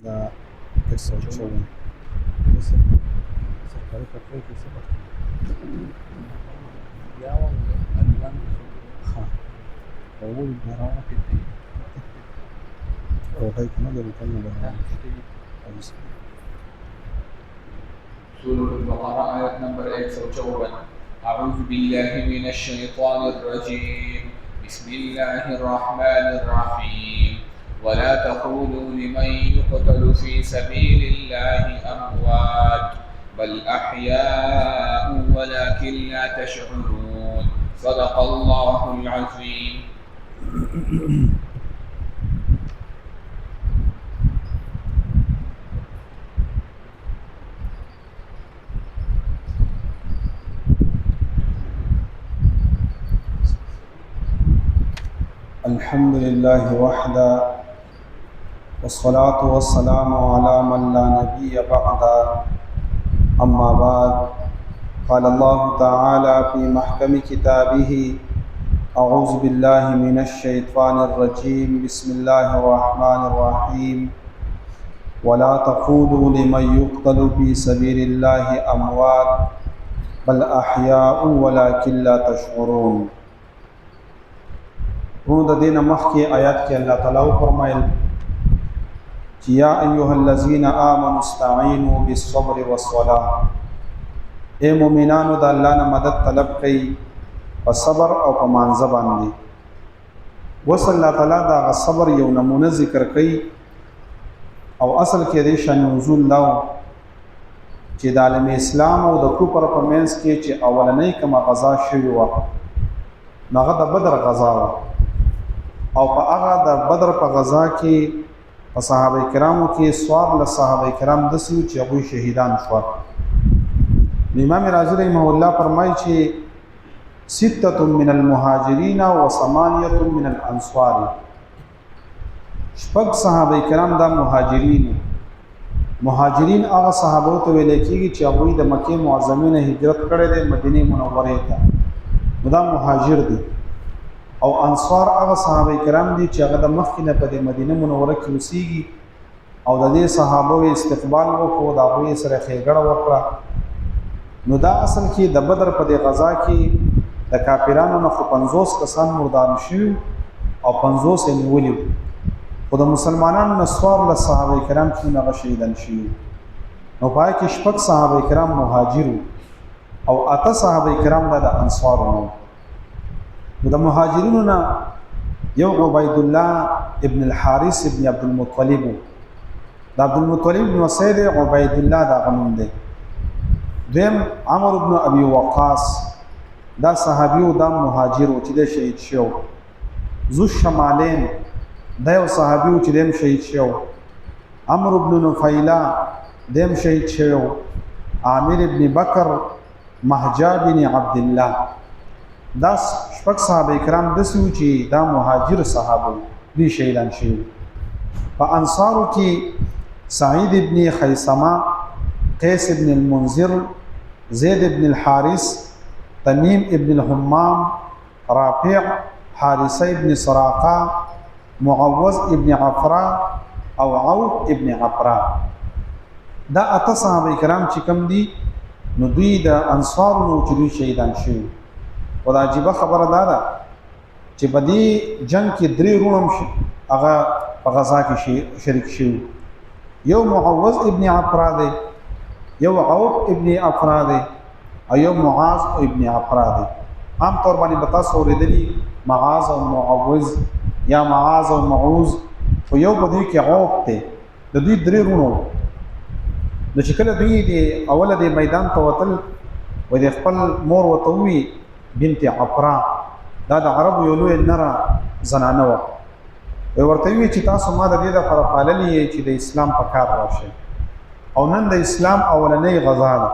دا 154 सरकारी पटरी कैसे पढ़ते हाँ वो घराना कितने और है कितना जरूर करना लगा سورة البقرة آية نمبر 154 أعوذ بالله من الشيطان الرجيم بسم الله الرحمن الرحيم ولا تقولوا لمن يقتل في سبيل الله أموات بل أحياء ولكن لا تشعرون صدق الله العظيم. الحمد لله وحده والصلاة والسلام على من لا نبي بعد أما بعد قال الله تعالى في محكم كتابه أعوذ بالله من الشيطان الرجيم بسم الله الرحمن الرحيم ولا تقولوا لمن يقتل في سبيل الله أموات بل أحياء ولكن لا تشعرون. د دین مخکې آیات کې الله تعالی فرمایل چې یا ایها الذین آمنوا استعینوا بالصبر والصلاة، اے مؤمنانو د الله نه مدد طلب کړئ په صبر او په مانځه باندې. وصلی الله تعالی دا صبر یو نمونه ذکر کړي او اصل کې د شان نزول لاو چې د عالم اسلام او د کوپر په منځ کې چې اولنۍ کما غزا شوی و هغه د بدر غزا و او په هغه د بدر په غزا کې په صحابه کرامو کې سوار له صحابه کرام د سیو چې هغه شهیدان شو. امام رازی رحمه الله فرمایي چې سته من المهاجرین و ثمانیه من الانصار، شپږ صحابه کرام د مهاجرین هغه صحابه ته ویل کېږي چې هغه د مکه معظمه نه هجرت کړي د مدینه منوره ته، دا مهاجر دي. او انصار هغه صحابه کرام دي چې هغه د مخکنه په مدینه منوره کې اوسېږي او د دې صحابه استقبال وکړو، دا غوي سره خېګړه وکړه. نو دا اصل کې د بدر په دې غزا کې د کافرانو نه 50 کسان مردار شوي او 50 یې نیولي، خو د مسلمانانو نه سوار له صحابه کرام کې نه شهیدان شوي. نو پای کې شپږ صحابه کرام مهاجر او اته صحابه کرام د انصار نو. د مهاجرینو نه یو عبید الله ابن الحارث ابن عبد المطلب، د عبد المطلب نو سید عبید الله دا غنوم دی. دیم عمرو ابن ابي وقاص دا صحابي او دا مهاجر او چې د شهید شو. ذو الشمالین دا یو صحابي او چې دیم شهید شو. عمرو ابن نفیلا دیم شهید شو. عامر ابن بکر مهجا بن عبد الله، دا شپږ صحابه کرام د سیو چې دا مهاجر صحابه دي شهیدان شوي. په انصارو کې سعید ابن خیثمه، قیس ابن المنذر، زید ابن الحارث، تمیم ابن الحمام، رافع، حارثه ابن سراقه، معوذ ابن عفرا او عوف ابن عفرا. دا اته صحابه کرام چې کوم دي نو دوی د انصارو چې دوی شهیدان شوي. او دا عجیبه خبره ده چې په دې جنگ کې درې رونم هغه په غزا کې شریک شوي. یو معوذ ابن عفرا دی، یو عوف ابن عفرا دی او یو معاذ ابن عفرا دی. عام طور باندې بتا سوریدلی معاذ او معوذ یا معاذ او معوذ، خو یو په دې کې عوف دی. د دوی درې رونو د شکل دوی دی اوله د میدان ته وتل و د خپل مور وتوي بنت عفرا، دا د عربو یو لوی نره زنانه و. ورته وی چې تاسو ما د دې لپاره پاللې چې د اسلام په کار راشي او نن د اسلام اولنۍ غزا ده.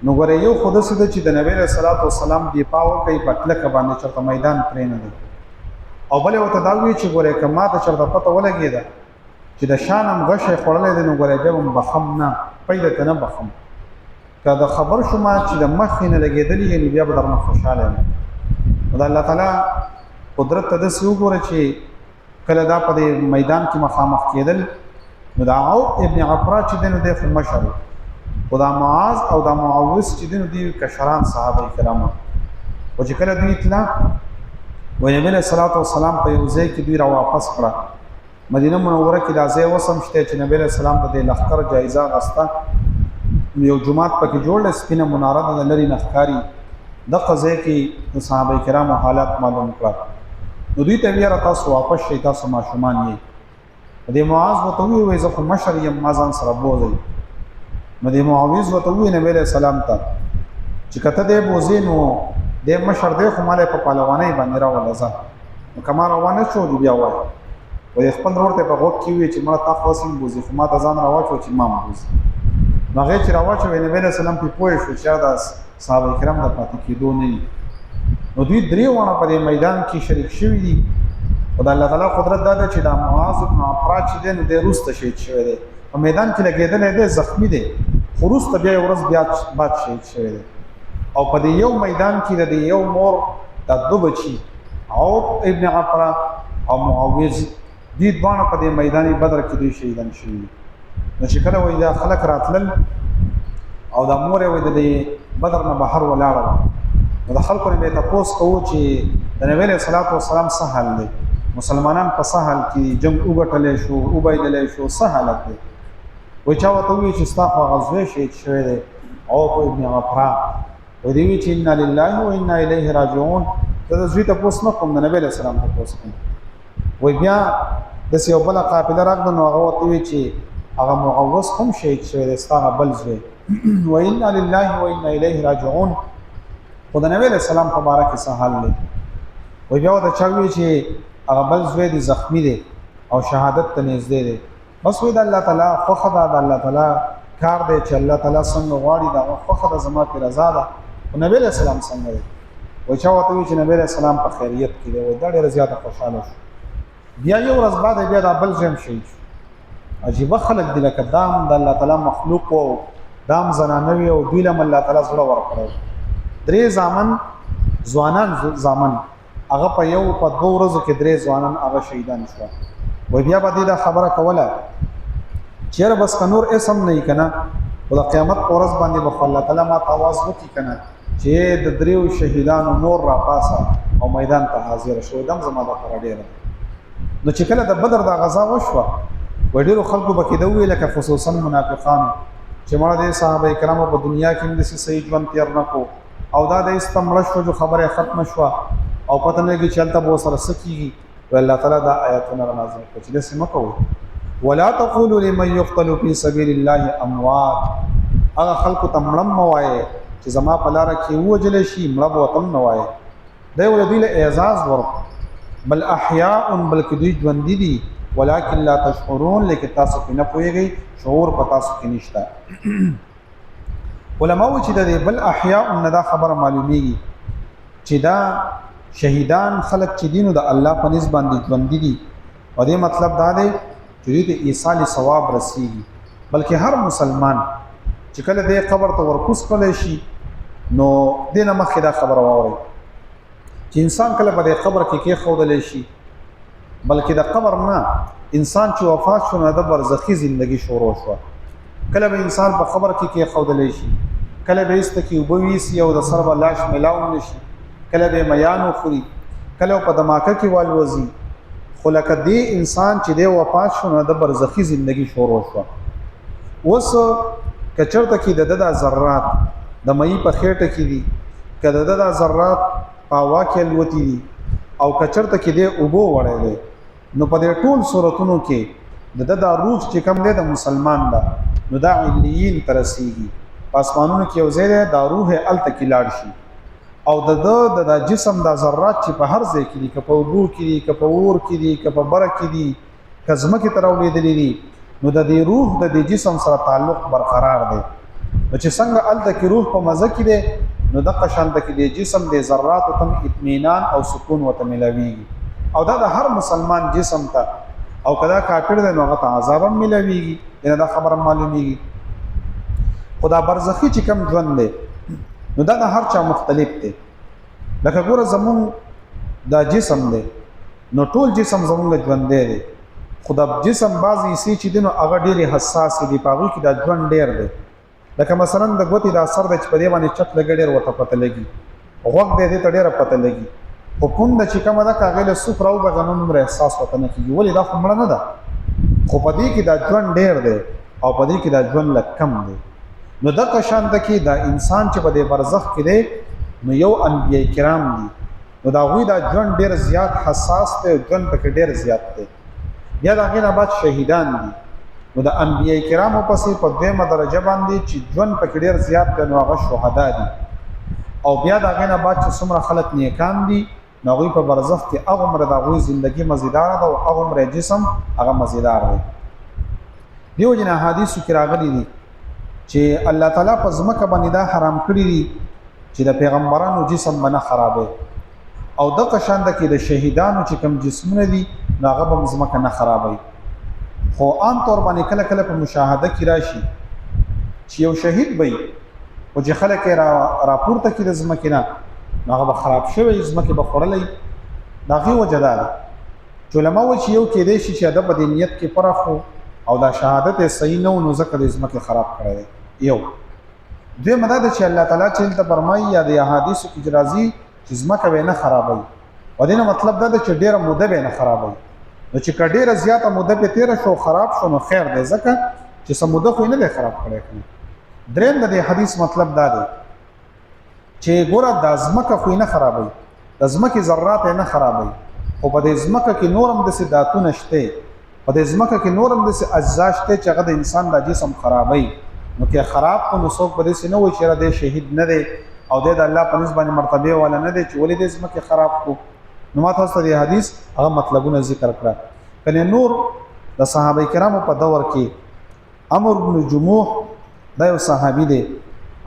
نو ګوره یو خود سده چې د نبی رسول الله والسلام دی پاو کوي پټلک باندې چې میدان پرې نه دی او بل وته دا وی چې ګوره کما ته چرته پته ولګیدا چې د شانم غشه خړلې دی، نو ګوره به بخم نه پیدا کنه بخم کله خبر شوما چې د مخ نه لګیدلې یعنی بیا به درنه خوشاله نه. دا الله تعالی قدرت ته د سیو ګوره چې کله دا په میدان کې مخامخ کېدل نو دا عوف ابن عفرا چې دنو د مشر او دا معاذ او دا معوذ چې دنو دی کشران صحابه کرام او چې کله دوی اطلاع و نبی له صلوات و سلام په یو ځای کې دوی را واپس کړه مدینه منوره کې دا ځای وسم شته چې نبی له سلام د لخر جایزه غستا یو جمعات پکې جوړل سپینه مناره د لری نخکاری د قضیه کې صحابه کرام حالات معلوم کړه نو دوی ته ویره تاسو واپس شئ تاسو ماشومان یې د معاذ وته وی زه خو مشر یم ما ځان سره بوزي نو د معاویز وته وی نبی له سلام ته چې کته دې بوزي نو د مشر دې خو مالې په پهلوانۍ باندې راولځه نو کما روانه شو دی بیا وای و خپل ورته په غوږ کې وی چې ما تاسو هم بوزي خو ما ته ځان راوچو چې ما بوزي نو هغه چې راوچو نبی له سلام په پوه شو چې دا صحابه کرام د پاتې کېدو نه نو دوی درې ونه په میدان کې شریک شوي دي او د الله تعالی قدرت دا ده چې دا معاذ بن عفرا چې دی نو د روسته شهید شوی دی په میدان کې لګېدلی دی زخمی دی خو وروسته بیا یو ورځ بیا بعد شهید شوی دی او په دې یو میدان کې د یو مور د دو بچي عوف ابن عفرا او معوذ دې دواړه په دې میدان بدر کې دوی شهیدان شوي نو چې کله وایي دا خلک راتلل او دا مور یې د بدر نه بهر ولاړه نو د خلکو نه به تاسو کوو چې د نبی له صلوات و سلام سهل دی مسلمانان په سهل کې جنگ وګټلې شو او بایدلې شو سهالت دی و چا وته وی چې استغفار غزوه شهید شوی دی او په ابن عفرا و دی وی چې ان لله و انا الیه راجعون دا زوی ته پوس نه کوم د نبی له سلام ته پوس کوم و بیا د یو بل قافله راغله نو هغه وته وی چې هغه معوذ هم شهید شوی دی استغفار بل زوی و انا لله و انا الیه راجعون خدای نبی له سلام مبارک سهال دی و بیا د چاوی چې هغه بل زوی دی زخمی دی او شهادت ته نږدې دی بس وی د الله تعالی خو خدا د الله تعالی کار دی چې الله تعالی څنګه غواړي دا خو خدا زما په رضا ده او نبی له سلام څنګه دی و چا وته چې نبی له سلام په خیریت کې دی و دا ډېر زیاته خوشاله شو بیا یو ورځ بعد بیا د بل زم شي عجیب خلق دی لکه دام د الله تعالی مخلوق او دام زنانوي او دوی له الله تعالی زړه ورکړو درې ځامن ځوانان ځامن هغه په یو په دوه ورځو کې درې ځوانان هغه شهیدان شو و بیا به دا خبره کوله چیرې بس کنور اسم نه کنا او د قیامت پرز باندې به الله تعالی ما تواز وکي کنا چې د دریو شهیدانو نور را پاسه او میدان ته حاضر شو دم زما د پر ډیر نو چې کله د بدر د غزا وشوه و ډیرو خلکو به کې دوی لکه خصوصا منافقان چې مړه د صحابه کرامو په دنیا کې هم د صحیح ژوند تیر نه کو او دا د استمر شو جو خبره ختم شو او پته نه کې چلته بو سره سکیږي و الله تعالی دا آیاتونه نازل کړي چې دسه مکو ولا تقولوا لمن يقتل في سبيل الله اموات هغه خلکو ته مړم موایي چې زما په لار کې وجل شي مړ وطن نه وایي دا ولدي له اعزاز ور بل احیاء بلکې دوی ژوند دي ولكن لا تشعرون لیکن تاسو په نه پوهیږئ شعور په تاسو کې نشته علماء چې د بل احیاء نه خبر معلومیږي چې دا شهیدان خلق چې دینو د الله په نسبت باندې ژوند دي او دې مطلب دا دی چې د ایصال ثواب رسیږي بلکې هر مسلمان چې کله دې قبر ته ورکوس کړي شي نو دینه مخې دا خبر واوري چې انسان کله په دې قبر کې خودل شي بلکې د قبر نه انسان چې وفات شو نه د برزخی ژوندۍ شروع شو کله به انسان په قبر کې خودل شي کله به استکی وبويسي او د سر بلاش ملاو نشي کله به میان خوري کله په دماکه کې والوزي خلک دې انسان چې د وفات شو نه د برزخی ژوندۍ شروع شو وس کچرته کې د ذرات د مې په خېټه کې دي کله د ذرات پاوا کې الوتی دي او کچرته کې د اوبو وړي دي نو په دې ټول صورتونو کې د روح چې کوم دی د مسلمان دا نو دا علیین ترسیږي پاسمانونو کې یو ځای دا روح الته کې لاړ شي او د جسم د ذرات چې په هر ځای کې دي که په اوبو کې دي که په اور کې دي که په بره کې دي که ځمکې ته راولېدلې دي نو د دې روح د دې جسم سره تعلق برقرار دی نو چې څنګه الته کې روح په مزه کې دی نو د قشانت کې د جسم د ذرات تم اطمینان او سکون وته ملويږي او دا د هر مسلمان جسم ته او کدا کافر دی نو هغه عذاب ملويږي دا خبره معلومیږي خدا برزخی چې کم ژوند دی نو دا د هر چا مختلف دی لکه ګوره زمون دا جسم دی نو ټول جسم زمونږ ژوند دی خو د جسم بعضی سي چې دینو هغه ډېر حساس دي پاغي کې د ژوند ډېر دی لکه مثلا د ګوتې د اثر د چپدې باندې چت لګ ډېر وته پته لګي غوږ دې ته ډېر پته لګي او پوند چې کومه ده کاغه له سفر او بغنون نمبر احساس وته نه کیږي ولې دا خمړه نه ده خو پدې کې د ژوند ډېر دی او پدې کې د ژوند لکم دی نو د قشان د کې د انسان چې په دې برزخ کې دی نو یو انبیاء کرام دي نو دا غوی د ژوند ډېر زیات حساس دی ژوند پکې ډېر زیات دی یا دا غینه بعد شهیدان دي نو د انبیاء کرامو پسې په دیمه درجه باندې چې ژوند پکې ډېر زیات دی نو هغه شهدا دي او بیا دا غینه بعد چې څومره خلک نیکان دي نو غوی په برزخ کې هغه مر د غوی ژوندۍ مزیدار ده او هغه مر جسم هغه مزیدار دی دیو جن حدیثو کې راغلي دي چې الله تعالی په ځمکه باندې دا حرام کړی دي چې د پیغمبرانو جسم باندې خرابې او د قشان د کې د شهیدانو چې کوم جسمونه دي هغه په ځمکه نه خرابې خو عام طور باندې کله کله په مشاهده کې راشي چې یو شهید وي او چې خلک راپورته کې د ځمکې نه هغه به خراب شوی ځمکه به خورلې داغي وجدار علماء و چې یو کې دی چې ادب د نیت کې پرخو او دا شهادت صحیح نه نو ځکه د ځمکه خراب کړی یو دوی مدد چې الله تعالی چې ته فرمایي یا د احادیث کې جرازي چې ځمکه به نه خرابوي او دینه مطلب دا چې ډیره موده به نه خرابوي نو چې ډیره زیاته موده به تیر شو خراب شو نو خیر دی ځکه چې سم موده خو نه دی خراب کړی دریم د حدیث مطلب دا دی چې ګوره د ځمکه خو نه خرابوي د ځمکې ذرات نه خرابوي او په دې ځمکه کې نورم د سداتونه شته په دې ځمکه کې نورم د اجزا شته چې هغه د انسان د جسم خرابوي نو کې خراب کو نو څوک په دې نه وي چې را دې شهید نه دی او د الله په نسبت مرتبه ولا نه دی چې ولې د ځمکه خراب کو نو ما تاسو ته حدیث هغه مطلبونه ذکر کړل کنه نور د صحابه کرامو په دور کې عمرو بن جموح دا یو صحابي دی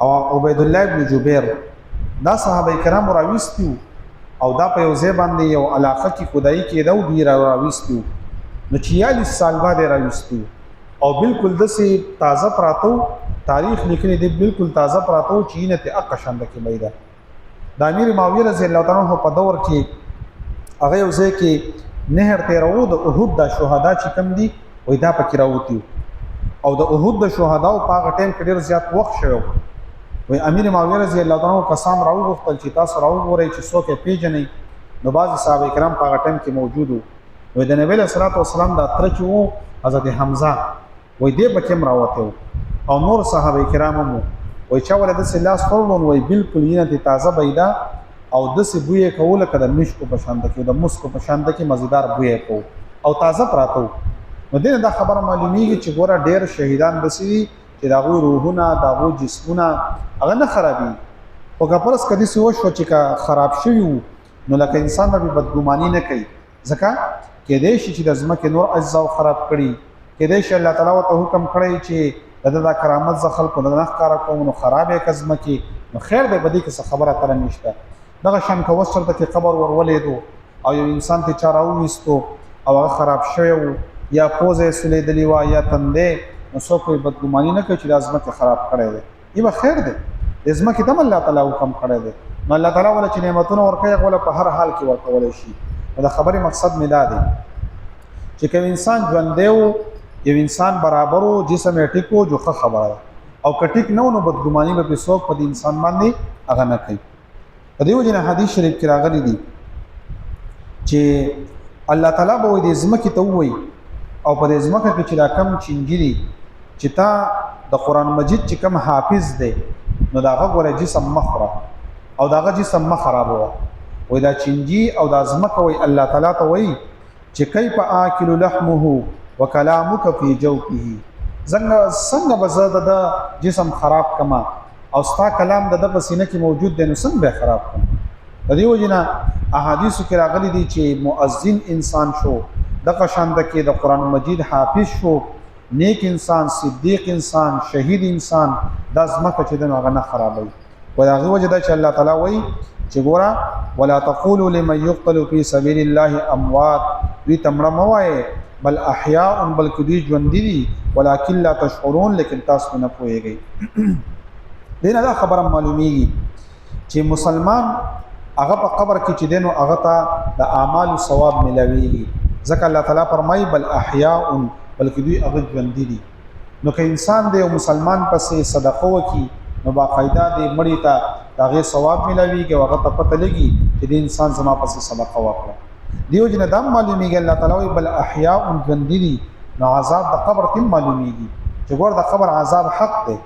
او عبید الله بن جبیر دا صحابه کرام راويستو او دا په یو ځای باندې یو علاقه کې خدای کې دا دی راويستو نو 46 سال بعد راويستو او بالکل د سي تازه پراتو تاریخ لیکلي دی بالکل تازه پراتو چینه ته اقشند کې میدا د امیر معاویه رضی الله تعالی عنہ په دور کې هغه یو ځای کې نهر تیرو د احد د شهدا چې کم دي وای دا پکې راوتی او د احد د شهدا او په هغه ټیم کې ډیر زیات وخت شوی وای امیر معاویه رضی الله تعالی عنہ قسم راو غوښتل چې تاسو راو غوري چې څوک پیژنې نو بعض صحابه کرام په هغه ټیم کې موجود وو د نبی صلی الله علیه وسلم د تر چو حضرت حمزه وای دې بکم راوته او نور صحابه کرام مو وای چا ولې د سلاس فرلون وای بالکل ینه تازه بيدا او د سی بوې کوله کده مشکو په شان د کې د مسکو په شان د کې مزیدار بوې کو او تازه پراتو نو دینه دا خبره معلومیږي چې ګوره ډېر شهیدان بسي چې داغو روحونه داغو جسمونه هغه نه خرابي او کپرس کدي سو شو چې خراب شوی نو لکه انسان به بدګماني نه کوي ځکه کې دې شي چې د ځمکه نور اجزا خراب کړي کې دې شي الله تعالی ته حکم کړی چې د کرامت ز خلق نه ښکارا کوم نو خرابې کزمکه نو خیر به بدی کې خبره تر نشته دغه شان کو وسره ته قبر ورولېدو او یو انسان ته چاراو وستو او هغه خراب شوی یا پوزه سولې دلی وا یا تندې نو څوک بدګماني نه کوي چې لازمه خراب کړي دي ایبه خیر دی لازمه کې تم الله تعالی حکم کړی دی نو الله تعالی ولا چې نعمتونه ورکړي ولا په هر حال کې ورکول شي دا خبره مقصد می دا دی چې کوم انسان ژوند دی یو انسان برابرو جسم یې ټیکو جو خبره او کټیک نو بدګماني به څوک په انسان باندې هغه نه کوي په دیو جن حدیث شریف کې راغلی دی چې الله تعالی به دې ځمکې ته وایي او په دې ځمکه کې چې دا کم چنجري چې تا د قران مجید چې کم حافظ دی نو دا غوړه جسم مخره او دا جسم مخربو وای دا چنجي او دا ځمکه وای الله تعالی ته وایي چې کیف آکل لحمه وکلامک فی جوفه څنګه بزاد د جسم خراب کما او ستا کلام د پسینه کې موجود دی نو څنګه به خراب کړي د دې وجنه احادیث کې راغلي دي چې مؤذن انسان شو د قشاند کې د قران مجید حافظ شو نیک انسان صدیق انسان شهید انسان د ځمکه چې دغه نه خرابوي ولغه وجه چې الله تعالی وایي چې ګورا ولا تقولوا لمن يقتل في سبيل الله اموات وی تمړه موای بل احیاء بلکې دوی ژوند دي ولکن لا تشعرون لیکن تاسو نه پوهیږئ دینه دا خبره معلومیږي چې مسلمان هغه په قبر کې چې دینو هغه ته د اعمال ثواب ملوي ځکه الله تعالی فرمایي بل احیاء بلکې دوی هغه ژوند دي. نو که انسان دی او مسلمان پسې صدقه وکي نو باقاعده دی مړی ته هغه ثواب ملويږي او هغه ته پته لګي چې د انسان زما پسې صدقه وکړه. دیو جن دام معلومیږي الله تعالی بل احیاء ژوند دي. نو عذاب د قبر تم معلومیږي چې ګور د قبر عذاب حق دی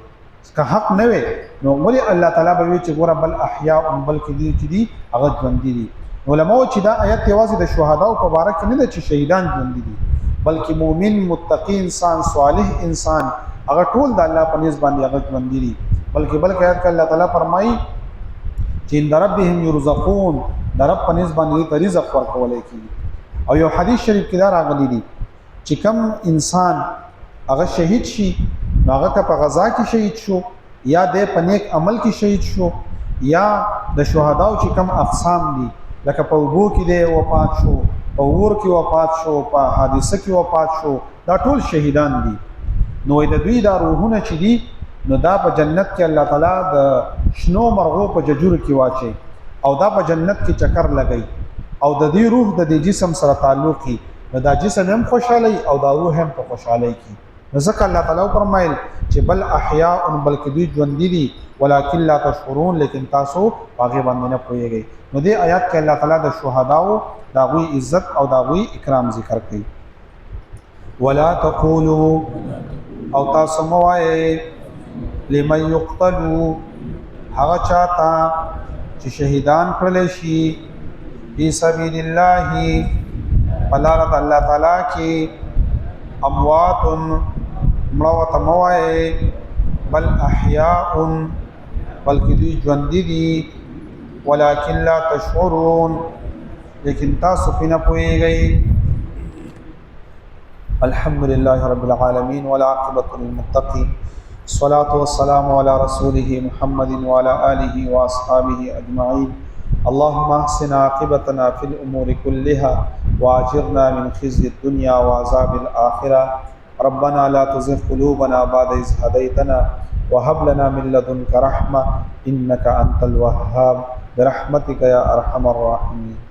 که حق نه وي نو ولې الله تعالی به وی چې ګور بل احیاء بلکې دي چې دي هغه ژوند دي. علماء چې دا آیت یوازې د شهدا په اړه کې نه ده چې شهیدان ژوند دي بلکې مؤمن متقی انسان صالح انسان هغه ټول د الله په نسبت باندې هغه ژوند دي. بلکې آیت کې الله تعالی فرمایي چې ان ربهم يرزقون د رب په نسبت باندې رزق ورکول کیږي. او یو حدیث شریف کې دا راغلی دی چې کم انسان هغه شهید شي هغه که په غزا کې شهید شو یا د په نیک عمل کې شهید شو یا د شهداو چې کم اقسام دي لکه په وبو کې دی وفات شو په اور کې وفات شو په حادثه کې وفات شو دا ټول شهیدان دي. نو د دوی دا روحونه چې دي نو دا په جنت کې الله تعالی د شنو مرغو په ججور کې واچي او دا په جنت کې چکر لګي او د دې روح د دې جسم سره تعلق کی نو دا جسم هم خوشالي او دا روح هم په خوشالي کی. ځکه الله تعالی فرمایل چې بل احیاء بلکې دوی ژوند دي ولکن لا تشعرون لیکن تاسو هغه باندې نه پوهیږئ. نو دې آیات کې الله تعالی د شهداو دا غوي عزت او دا غوي اکرام ذکر کړي. ولا تقولوا او تاسو موایي لمن يقتلوا هغه چاته چې شهیدان کړل شي فی سبیل الله بلارت الله تعالی کې اموات مړو ته موایي بل احیاء بلکې دوی ژوند دي ولکن لا تشعرون لیکن تاسو په نه پوهیږئ. الحمد لله رب العالمين والعاقبة للمتقين الصلاة والسلام على رسوله محمد وعلى آله وأصحابه أجمعين. اللهم احسن عاقبتنا في الأمور كلها وأجرنا من خزي الدنيا وعذاب الآخرة. ربنا لا تزغ قلوبنا بعد إذ هديتنا وهب لنا من لدنك رحمة إنك أنت الوهاب برحمتك يا أرحم الراحمين.